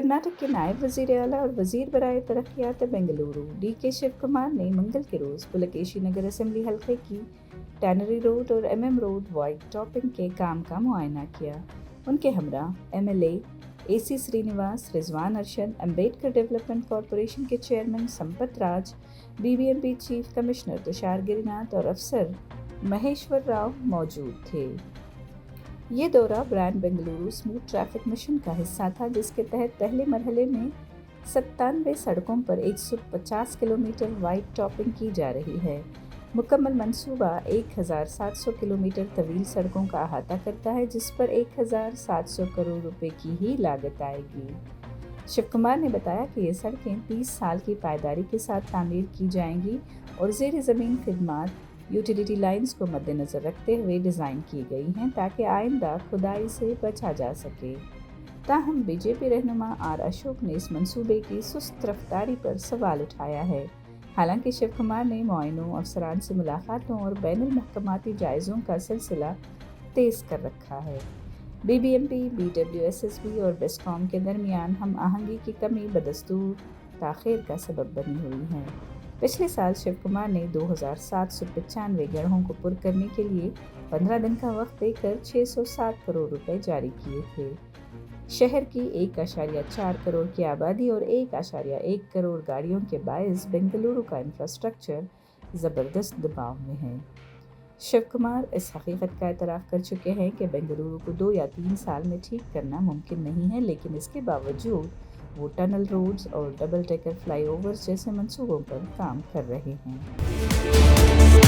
कर्नाटक के नायब वज़ीर आला और वज़ीर बराए तरक्यात बेंगलुरु डी.के. शिव कुमार ने मंगल के रोज़ पुलकेशी नगर असेंबली हल्के की टैनरी रोड और एमएम रोड वाइड टॉपिंग के काम का मुआयना किया। उनके हमरा MLA A C Srinivas, Rizwan Arshad, Ambedkar development corporation के chairman Sampath Raj, BBMP chief commissioner Tushar Girinath और अफसर महेश्वर राव मौजूद थे। ये दौरा brand Bengaluru smooth traffic mission का हिस्सा था, जिसके तहत पहले मरहले में 97 सड़कों पर 150 किलोमीटर वाइड टॉपिंग की जा रही है। मुकम्मल मंसूबा 1700 किलोमीटर तवील सड़कों का अहाता करता है, जिस पर 1700 करोड़ रुपए की ही लागत आएगी। शिव कुमार ने बताया कि ये सड़कें 30 साल की पायदारी के साथ तामीर की जाएंगी और ज़ेर ज़मीन खिदमात यूटिलिटी लाइंस को मद्देनज़र रखते हुए डिज़ाइन की गई हैं ताकि आइंदा खुदाई से बचा जा सके। ताहम बीजेपी रहनुमा आर अशोक ने इस मंसूबे की सुस्त रफ्तारी पर सवाल उठाया है। हालांकि शिव कुमार ने मुआयनों, अफसरान से मुलाकातों और बैनुल महकमाती जायज़ों का सिलसिला तेज़ कर रखा है। बीबीएमपी, बीडब्ल्यूएसएसबी और बेस्कॉम के दरमियान हम आहंगी की कमी बदस्तूर ताख़ीर का सबब बनी हुई है। पिछले साल शिव कुमार ने 2795 गड्ढों को पुर करने के लिए 15 दिन का वक्त देकर 607 करोड़ रुपए जारी किए थे। शहर की 1.4 करोड़ की आबादी और 1.1 करोड़ गाड़ियों के बायस बेंगलुरु का इंफ्रास्ट्रक्चर ज़बरदस्त दबाव में है। शिव कुमार इस हकीकत का एतराफ़ कर चुके हैं कि बेंगलुरु को 2 या 3 साल में ठीक करना मुमकिन नहीं है, लेकिन इसके बावजूद वो टनल रोड्स और डबल डेकर फ्लाईओवर्स जैसे मंसूबों पर काम कर रहे हैं।